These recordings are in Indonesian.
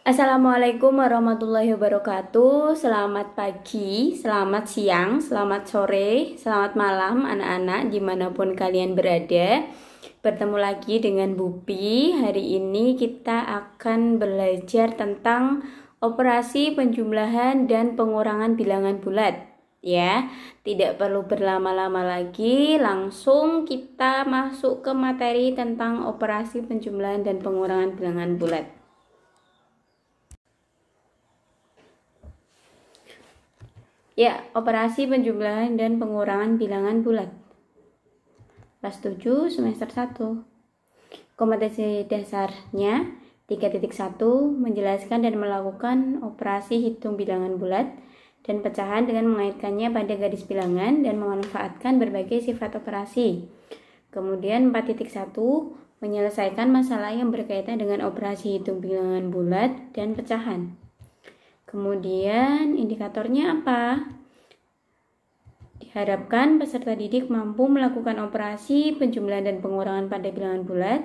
Assalamualaikum warahmatullahi wabarakatuh. Selamat pagi, selamat siang, selamat sore, selamat malam anak-anak dimanapun kalian berada. Bertemu lagi dengan Bupi. Hari ini kita akan belajar tentang operasi penjumlahan dan pengurangan bilangan bulat. Ya, tidak perlu berlama-lama lagi, langsung kita masuk ke materi tentang operasi penjumlahan dan pengurangan bilangan bulat. Ya, operasi penjumlahan dan pengurangan bilangan bulat. Kelas 7 semester 1. Kompetensi dasarnya 3.1 menjelaskan dan melakukan operasi hitung bilangan bulat dan pecahan dengan mengaitkannya pada garis bilangan dan memanfaatkan berbagai sifat operasi. Kemudian 4.1 menyelesaikan masalah yang berkaitan dengan operasi hitung bilangan bulat dan pecahan. Kemudian indikatornya apa? Diharapkan peserta didik mampu melakukan operasi penjumlahan dan pengurangan pada bilangan bulat.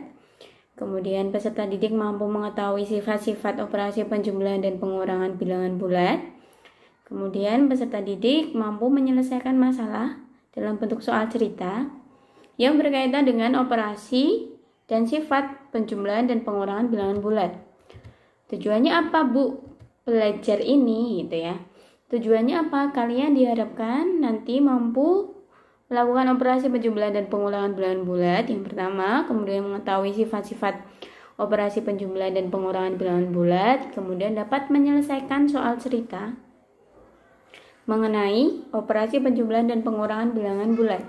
Kemudian peserta didik mampu mengetahui sifat-sifat operasi penjumlahan dan pengurangan bilangan bulat. Kemudian peserta didik mampu menyelesaikan masalah dalam bentuk soal cerita yang berkaitan dengan operasi dan sifat penjumlahan dan pengurangan bilangan bulat. Tujuannya apa, Bu? Belajar ini gitu ya. Tujuannya apa? Kalian diharapkan nanti mampu melakukan operasi penjumlahan dan pengurangan bilangan bulat yang pertama, kemudian mengetahui sifat-sifat operasi penjumlahan dan pengurangan bilangan bulat, kemudian dapat menyelesaikan soal cerita mengenai operasi penjumlahan dan pengurangan bilangan bulat.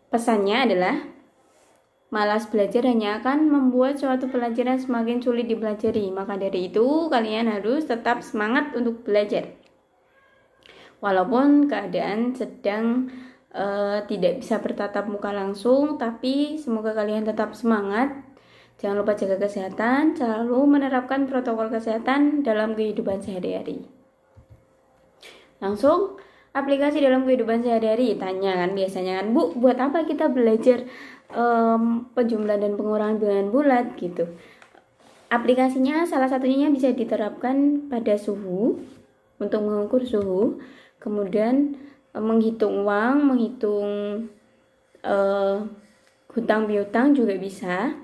Pesannya adalah malas belajar hanya akan membuat suatu pelajaran semakin sulit dipelajari. Maka dari itu, kalian harus tetap semangat untuk belajar. Walaupun keadaan sedang tidak bisa bertatap muka langsung, tapi semoga kalian tetap semangat. Jangan lupa jaga kesehatan, selalu menerapkan protokol kesehatan dalam kehidupan sehari-hari. Langsung aplikasi dalam kehidupan sehari-hari. Tanya kan biasanya kan, Bu, buat apa kita belajar penjumlahan dan pengurangan bilangan bulat gitu. Aplikasinya salah satunya bisa diterapkan pada suhu untuk mengukur suhu, kemudian menghitung uang, menghitung hutang piutang juga bisa,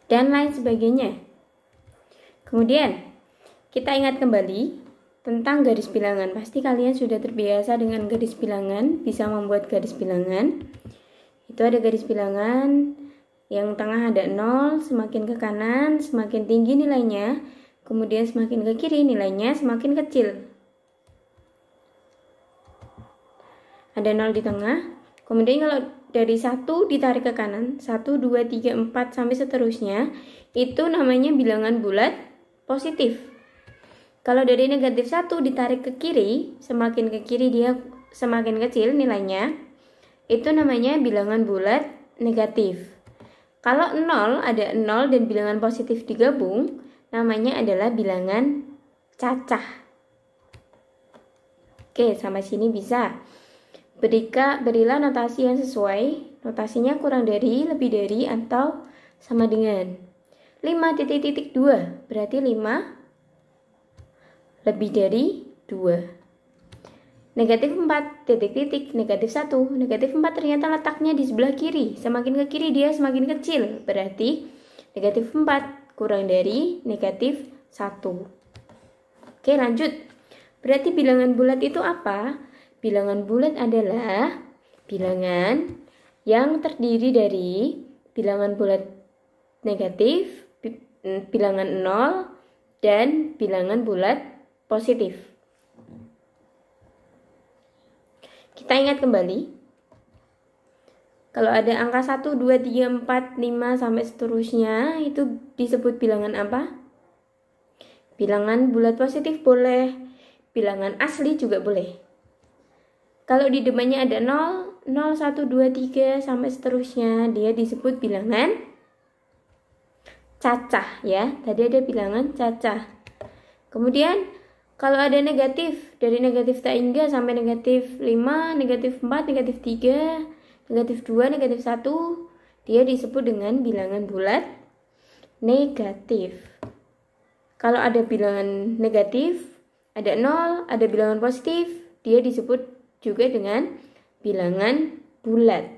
dan lain sebagainya. Kemudian kita ingat kembali tentang garis bilangan. Pasti kalian sudah terbiasa dengan garis bilangan, bisa membuat garis bilangan. Itu ada garis bilangan yang tengah ada 0, semakin ke kanan semakin tinggi nilainya, kemudian semakin ke kiri nilainya semakin kecil. Ada 0 di tengah, kemudian kalau dari 1 ditarik ke kanan, 1, 2, 3, 4 sampai seterusnya, itu namanya bilangan bulat positif. Kalau dari negatif 1 ditarik ke kiri, semakin ke kiri dia semakin kecil nilainya, itu namanya bilangan bulat negatif. Kalau 0, ada 0 dan bilangan positif digabung, namanya adalah bilangan cacah. Oke, sampai sini bisa. Berilah notasi yang sesuai. Notasinya kurang dari, lebih dari, atau sama dengan 5.2. Berarti 5 lebih dari 2. Negatif 4, negatif 1. Negatif 4 ternyata letaknya di sebelah kiri. Semakin ke kiri dia semakin kecil. Berarti negatif 4 kurang dari negatif 1. Oke, lanjut. Berarti bilangan bulat itu apa? Bilangan bulat adalah bilangan yang terdiri dari bilangan bulat negatif, bilangan 0, dan bilangan bulat positif. Kita ingat kembali, kalau ada angka 1, 2, 3, 4, 5 sampai seterusnya, itu disebut bilangan apa? Bilangan bulat positif boleh, bilangan asli juga boleh. Kalau di depannya ada 0, 0, 1, 2, 3 sampai seterusnya, dia disebut bilangan cacah ya. Tadi ada bilangan cacah. Kemudian kalau ada negatif, dari negatif tak hingga sampai negatif 5, negatif 4, negatif 3, negatif 2, negatif 1, dia disebut dengan bilangan bulat negatif. Kalau ada bilangan negatif, ada 0, ada bilangan positif, dia disebut juga dengan bilangan bulat.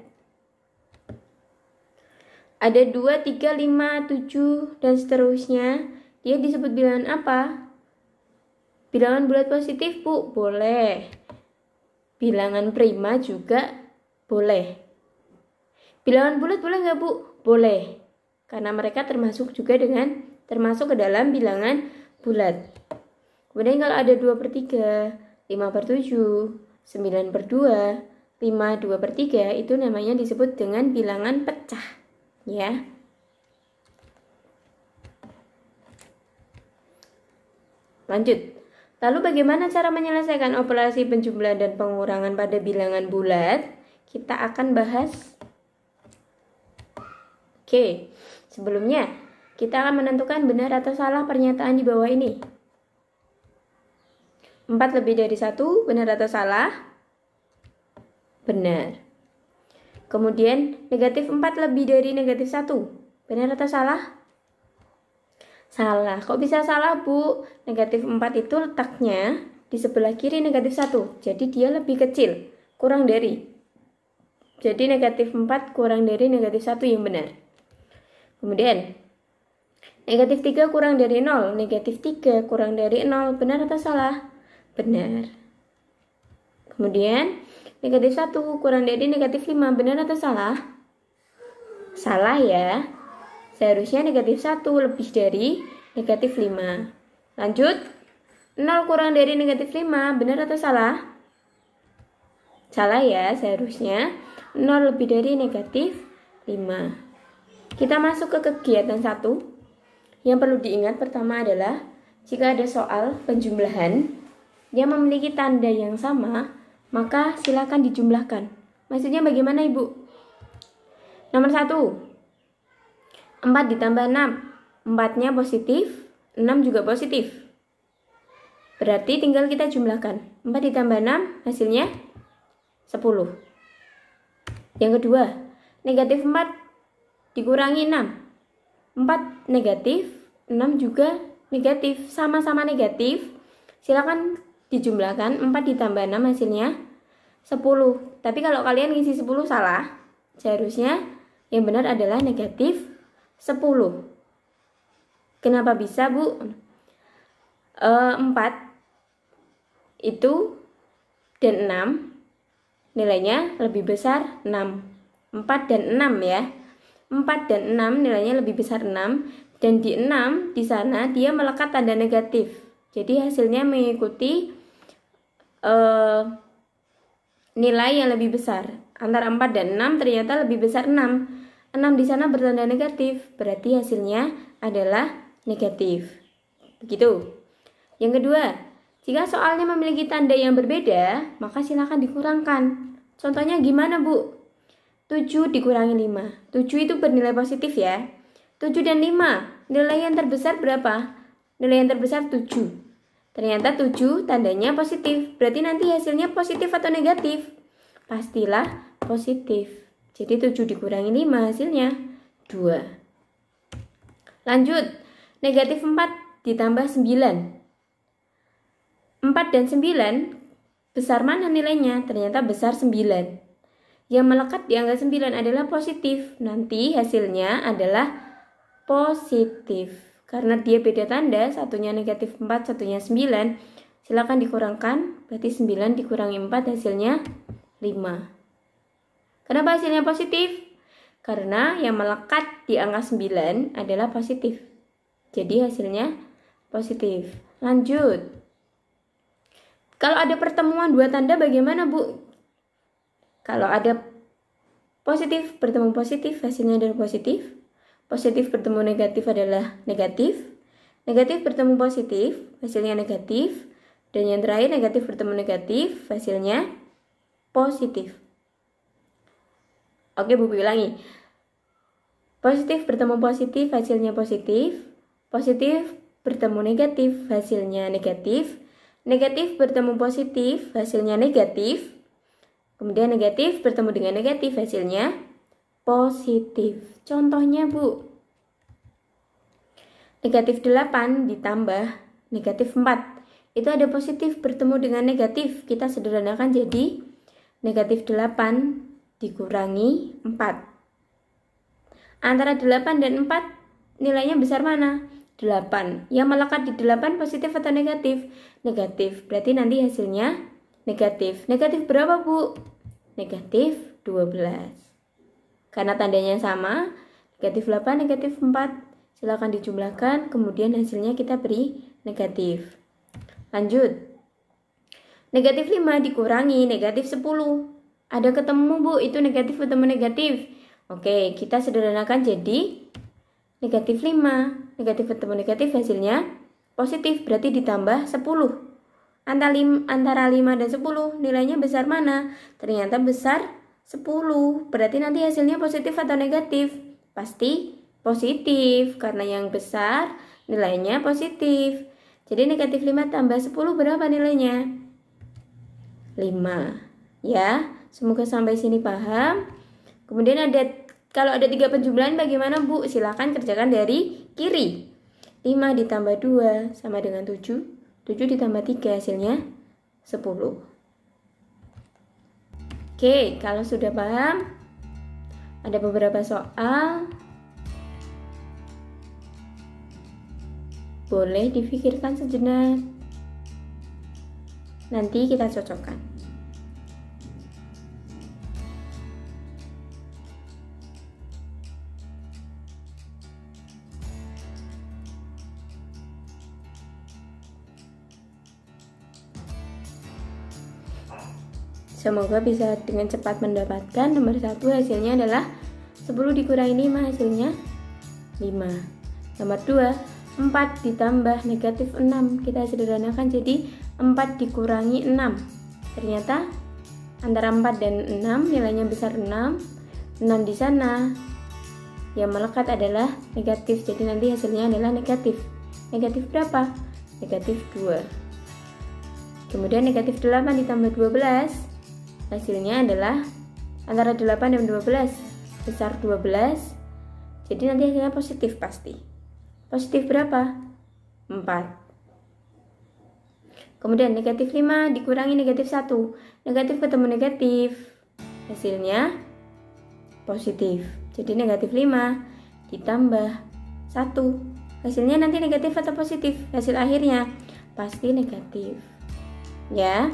Ada 2, 3, 5, 7, dan seterusnya. Dia disebut bilangan apa? Bilangan bulat positif, Bu? Boleh. Bilangan prima juga boleh. Bilangan bulat boleh nggak, Bu? Boleh. Karena mereka termasuk ke dalam bilangan bulat. Kemudian kalau ada 2/3, 5/7, 9/2, 5, 2/3, itu namanya disebut dengan bilangan pecah. Ya. Lanjut. Lalu bagaimana cara menyelesaikan operasi penjumlahan dan pengurangan pada bilangan bulat? Kita akan bahas. Oke, sebelumnya kita akan menentukan benar atau salah pernyataan di bawah ini. 4 lebih dari 1, benar atau salah? Benar. Kemudian negatif 4 lebih dari negatif 1, benar atau salah? Salah. Kok bisa salah, Bu? Negatif 4 itu letaknya di sebelah kiri negatif 1. Jadi dia lebih kecil, kurang dari. Jadi negatif 4 kurang dari negatif 1 yang benar. Kemudian negatif 3 kurang dari 0. Negatif 3 kurang dari 0. Benar atau salah? Benar. Kemudian negatif 1 kurang dari negatif 5. Benar atau salah? Salah ya. Seharusnya negatif 1 lebih dari negatif 5. Lanjut. 0 kurang dari negatif 5. Benar atau salah? Salah ya. Seharusnya 0 lebih dari negatif 5. Kita masuk ke kegiatan 1. Yang perlu diingat pertama adalah jika ada soal penjumlahan yang memiliki tanda yang sama, maka silakan dijumlahkan. Maksudnya bagaimana, Ibu? Nomor 1. 4 ditambah 6. 4-nya positif, 6 juga positif. Berarti tinggal kita jumlahkan. 4 ditambah 6 hasilnya 10. Yang kedua, negatif 4 dikurangi 6. 4 negatif, 6 juga negatif. Sama-sama negatif. Silakan dijumlahkan. 4 ditambah 6 hasilnya 10. Tapi kalau kalian ngisi 10 salah. Seharusnya yang benar adalah negatif 10. Kenapa bisa, Bu? 4 itu dan 6 nilainya lebih besar 6. 4 dan 6 ya. 4 dan 6 nilainya lebih besar 6. Dan di 6 di sana dia melekat tanda negatif. Jadi hasilnya mengikuti nilai yang lebih besar. Antara 4 dan 6 ternyata lebih besar 6. 6 di sana bertanda negatif. Berarti hasilnya adalah negatif. Begitu. Yang kedua, jika soalnya memiliki tanda yang berbeda, maka silakan dikurangkan. Contohnya gimana, Bu? 7 dikurangi 5. 7 itu bernilai positif ya. 7 dan 5, nilai yang terbesar berapa? Nilai yang terbesar 7. Ternyata 7 tandanya positif. Berarti nanti hasilnya positif atau negatif? Pastilah positif. Jadi 7 dikurangi 5 hasilnya 2. Lanjut. Negatif 4 ditambah 9. 4 dan 9, besar mana nilainya? Ternyata besar 9. Yang melekat di angka 9 adalah positif. Nanti hasilnya adalah positif. Karena dia beda tanda, satunya negatif 4, satunya 9. Silakan dikurangkan, berarti 9 dikurangi 4 hasilnya 5. Kenapa hasilnya positif? Karena yang melekat di angka 9 adalah positif. Jadi hasilnya positif. Lanjut. Kalau ada pertemuan dua tanda bagaimana, Bu? Kalau ada positif bertemu positif, hasilnya adalah positif. Positif bertemu negatif adalah negatif. Negatif bertemu positif, hasilnya negatif. Dan yang terakhir negatif bertemu negatif, hasilnya positif. Oke, Bu ulangi. Positif bertemu positif, hasilnya positif. Positif bertemu negatif, hasilnya negatif. Negatif bertemu positif, hasilnya negatif. Kemudian negatif bertemu dengan negatif, hasilnya positif. Contohnya, Bu. Negatif 8 ditambah negatif 4. Itu ada positif bertemu dengan negatif. Kita sederhanakan jadi negatif 8 dikurangi 4. Antara 8 dan 4 nilainya besar mana? 8. Yang melekat di 8 positif atau negatif? Negatif. Berarti nanti hasilnya negatif. Negatif berapa, Bu? Negatif 12. Karena tandanya sama, negatif 8, negatif 4. Silakan dijumlahkan, kemudian hasilnya kita beri negatif. Lanjut. Negatif 5 dikurangi negatif 10. Ada ketemu, Bu, itu negatif ketemu negatif. Oke, kita sederhanakan jadi negatif 5. Negatif ketemu negatif hasilnya positif, berarti ditambah 10. Antara 5 dan 10 nilainya besar mana? Ternyata besar 10. Berarti nanti hasilnya positif atau negatif? Pasti positif, karena yang besar nilainya positif. Jadi negatif 5 tambah 10 berapa nilainya? 5. Ya, semoga sampai sini paham. Kemudian kalau ada 3 penjumlahan bagaimana, Bu? Silakan kerjakan dari kiri. 5 ditambah 2 sama dengan 7. 7 ditambah 3 hasilnya 10. Oke, kalau sudah paham, ada beberapa soal. Boleh difikirkan sejenak. Nanti kita cocokkan. Semoga bisa dengan cepat mendapatkan. Nomor 1 hasilnya adalah 10 dikurangi 5 hasilnya 5. Nomor 2, 4 ditambah negatif 6. Kita sederhanakan jadi 4 dikurangi 6. Ternyata antara 4 dan 6 nilainya besar 6. 6 di sana yang melekat adalah negatif. Jadi nanti hasilnya adalah negatif. Negatif berapa? Negatif 2. Kemudian negatif 8 ditambah 12. Hasilnya adalah antara 8 dan 12. Besar 12. Jadi nanti hasilnya positif pasti. Positif berapa? 4. Kemudian negatif 5 dikurangi negatif 1. Negatif ketemu negatif. Hasilnya positif. Jadi negatif 5 ditambah 1. Hasilnya nanti negatif atau positif? Hasil akhirnya pasti negatif. Ya.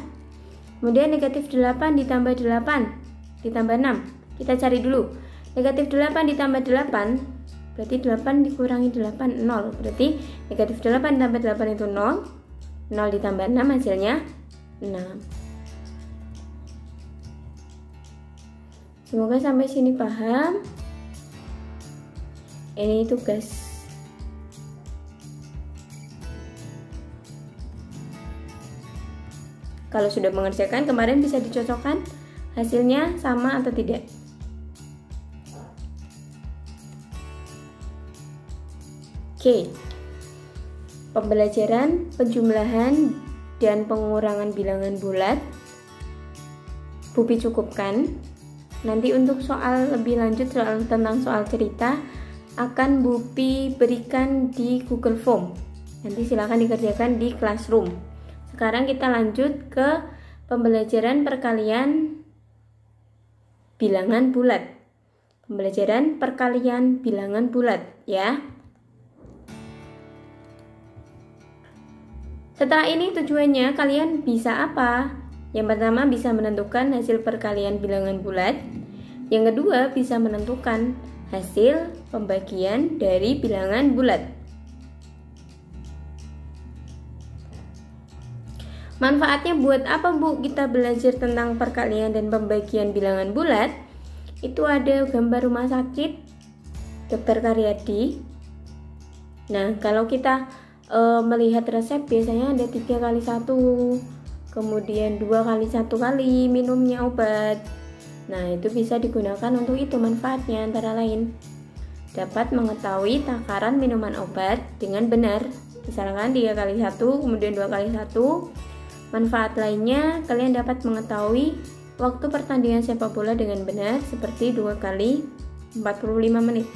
Kemudian negatif 8 ditambah 8 ditambah 6. Kita cari dulu. Negatif 8 ditambah 8 berarti 8 dikurangi 8, 0. Berarti negatif 8 ditambah 8 itu 0. 0 ditambah 6 hasilnya 6. Semoga sampai sini paham. Ini tugas. Kalau sudah mengerjakan kemarin bisa dicocokkan hasilnya sama atau tidak. Oke, pembelajaran penjumlahan dan pengurangan bilangan bulat Bupi cukupkan. Nanti untuk soal lebih lanjut tentang soal cerita akan Bupi berikan di Google Form. Nanti silakan dikerjakan di Classroom. Sekarang kita lanjut ke pembelajaran perkalian bilangan bulat. Pembelajaran perkalian bilangan bulat ya. Setelah ini tujuannya kalian bisa apa? Yang pertama bisa menentukan hasil perkalian bilangan bulat. Yang kedua bisa menentukan hasil pembagian dari bilangan bulat. Manfaatnya buat apa, Bu? Kita belajar tentang perkalian dan pembagian bilangan bulat. Itu ada gambar rumah sakit Dr. Karyadi. Nah, kalau kita melihat resep biasanya ada 3x1, kemudian 2x1 kali minumnya obat. Nah, itu bisa digunakan untuk itu. Manfaatnya antara lain dapat mengetahui takaran minuman obat dengan benar. Misalkan 3x1 kemudian 2x1. Manfaat lainnya kalian dapat mengetahui waktu pertandingan sepak bola dengan benar seperti 2 kali 45 menit.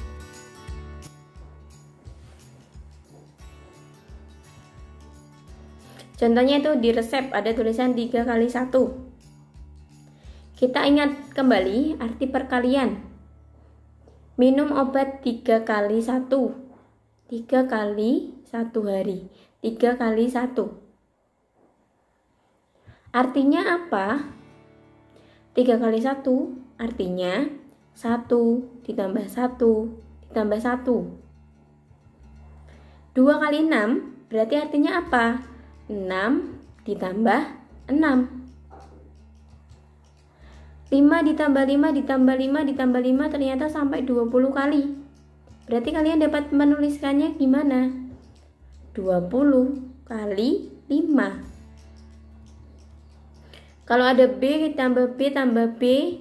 Contohnya itu di resep ada tulisan 3 kali 1. Kita ingat kembali arti perkalian. Minum obat 3 kali 1. 3 kali 1 hari. 3 kali 1. Artinya apa? 3 kali 1 artinya 1 ditambah 1 ditambah 1. 2 kali 6 berarti artinya apa? 6 ditambah 6. 5 ditambah 5 ditambah 5 ditambah 5 ternyata sampai 20 kali. Berarti kalian dapat menuliskannya gimana? 20 kali 5. Kalau ada B tambah B tambah B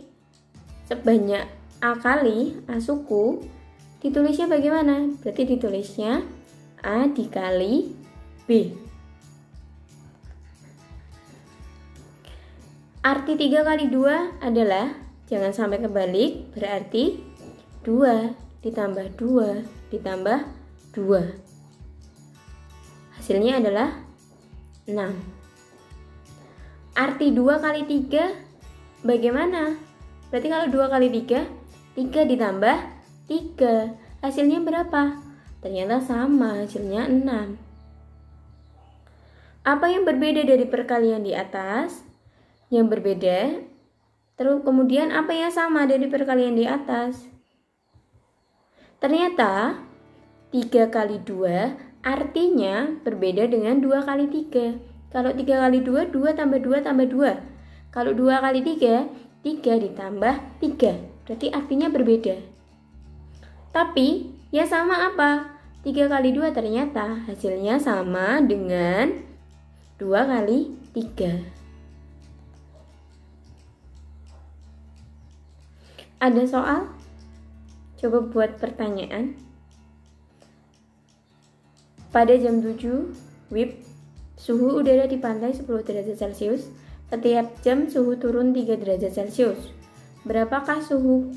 sebanyak A kali A suku, ditulisnya bagaimana? Berarti ditulisnya A dikali B. Arti 3 kali 2 adalah, jangan sampai kebalik, berarti 2 ditambah 2 ditambah 2. Hasilnya adalah 6. Arti 2 kali 3 bagaimana? Berarti kalau 2 kali 3, 3 ditambah 3. Hasilnya berapa? Ternyata sama, hasilnya 6. Apa yang berbeda dari perkalian di atas? Yang berbeda, terus kemudian apa yang sama dari perkalian di atas? Ternyata 3 kali 2 artinya berbeda dengan 2 kali 3. Kalau 3 kali 2, 2 tambah 2 tambah 2. Kalau 2 kali 3, 3 ditambah 3. Berarti artinya berbeda. Tapi ya sama apa? 3 kali 2 ternyata hasilnya sama dengan 2 kali 3. Ada soal? Coba buat pertanyaan. Pada jam 7 WIB, suhu udara di pantai 10 derajat Celcius. Setiap jam suhu turun 3 derajat Celcius. Berapakah suhu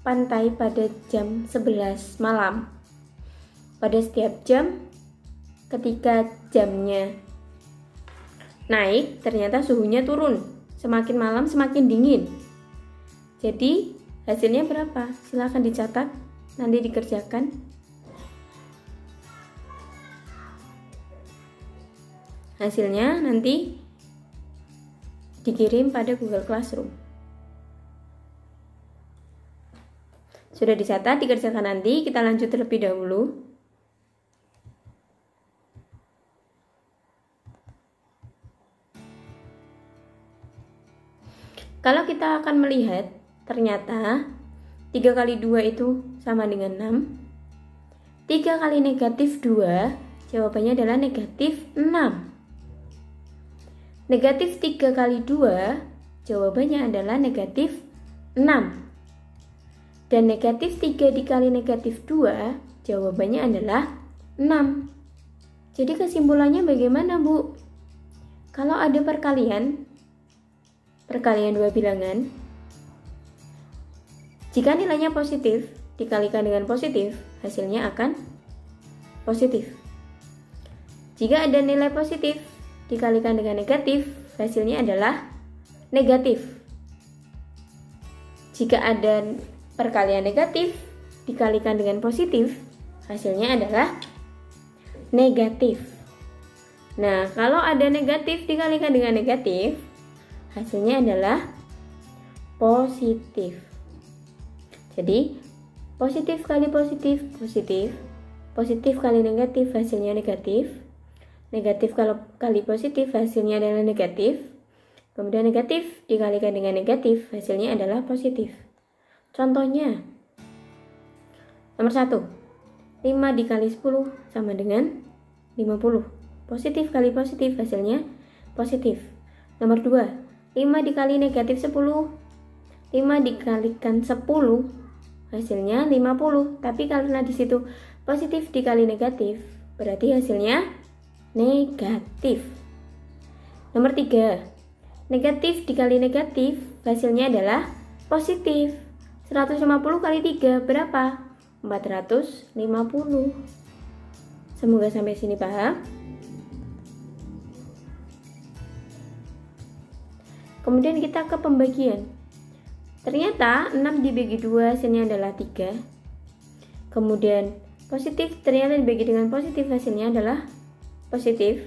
pantai pada jam 11 malam? Pada setiap jam, ketika jamnya naik, ternyata suhunya turun. Semakin malam semakin dingin. Jadi hasilnya berapa? Silahkan dicatat, nanti dikerjakan. Hasilnya nanti dikirim pada Google Classroom. Sudah dicatat, dikerjakan nanti. Kita lanjut terlebih dahulu. Kalau kita akan melihat, ternyata 3 kali 2 itu sama dengan 6. 3 kali negatif 2, jawabannya adalah negatif 6. Negatif 3 kali 2, jawabannya adalah negatif 6. Dan negatif 3 dikali negatif 2, jawabannya adalah 6. Jadi kesimpulannya bagaimana, Bu? Kalau ada perkalian dua bilangan, jika nilainya positif dikalikan dengan positif, hasilnya akan positif. Jika ada nilai positif dikalikan dengan negatif, hasilnya adalah negatif. Jika ada perkalian negatif dikalikan dengan positif, hasilnya adalah negatif. Nah, kalau ada negatif dikalikan dengan negatif, hasilnya adalah positif. Jadi, positif kali positif, positif. Positif kali negatif, hasilnya negatif. Negatif kali positif, hasilnya adalah negatif. Kemudian negatif dikalikan dengan negatif, hasilnya adalah positif. Contohnya, nomor 1, 5 dikali 10 sama dengan 50. Positif kali positif, hasilnya positif. Nomor 2, 5 dikali negatif 10. 5 dikalikan 10, hasilnya 50. Tapi karena di situ positif dikali negatif, berarti hasilnya negatif. Nomor 3, negatif dikali negatif, hasilnya adalah positif. 150 kali 3 berapa? 450. Semoga sampai sini paham. Kemudian kita ke pembagian. Ternyata 6 dibagi 2 hasilnya adalah 3. Kemudian positif ternyata dibagi dengan positif hasilnya adalah positif.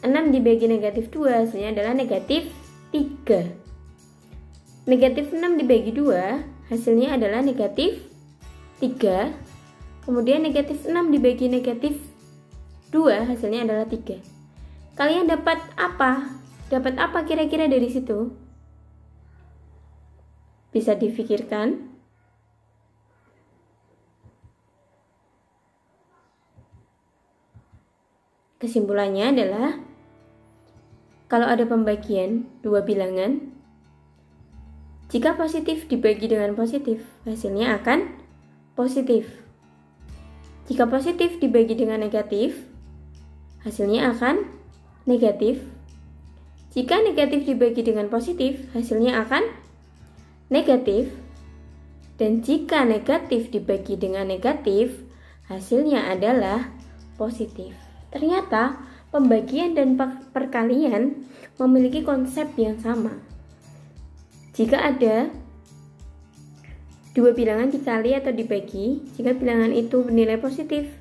6 dibagi negatif 2 hasilnya adalah negatif 3. Negatif 6 dibagi 2 hasilnya adalah negatif 3. Kemudian negatif 6 dibagi negatif 2 hasilnya adalah 3. Kalian dapat apa? Dapat apa kira-kira dari situ? Bisa difikirkan. Kesimpulannya adalah kalau ada pembagian dua bilangan, jika positif dibagi dengan positif, hasilnya akan positif. Jika positif dibagi dengan negatif, hasilnya akan negatif. Jika negatif dibagi dengan positif, hasilnya akan negatif. Dan jika negatif dibagi dengan negatif, hasilnya adalah positif. Ternyata pembagian dan perkalian memiliki konsep yang sama. Jika ada dua bilangan dikali atau dibagi, jika bilangan itu bernilai positif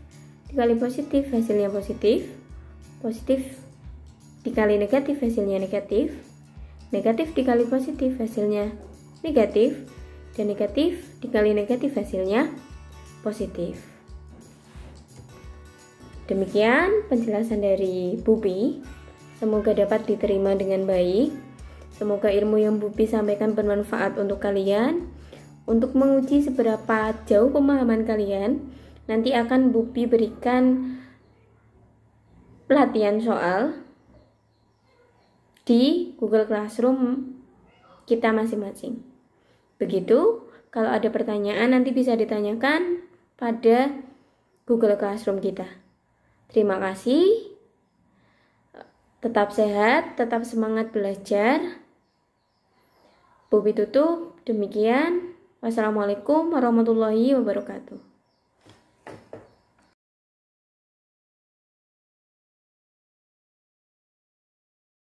dikali positif hasilnya positif, positif dikali negatif hasilnya negatif, negatif dikali positif hasilnya negatif, dan negatif dikali negatif hasilnya positif. Demikian penjelasan dari Bupi. Semoga dapat diterima dengan baik. Semoga ilmu yang Bupi sampaikan bermanfaat untuk kalian. Untuk menguji seberapa jauh pemahaman kalian, nanti akan Bupi berikan pelatihan soal di Google Classroom kita masing-masing. Begitu, kalau ada pertanyaan nanti bisa ditanyakan pada Google Classroom kita. Terima kasih. Tetap sehat, tetap semangat belajar. Bupi tutup. Demikian. Wassalamualaikum warahmatullahi wabarakatuh.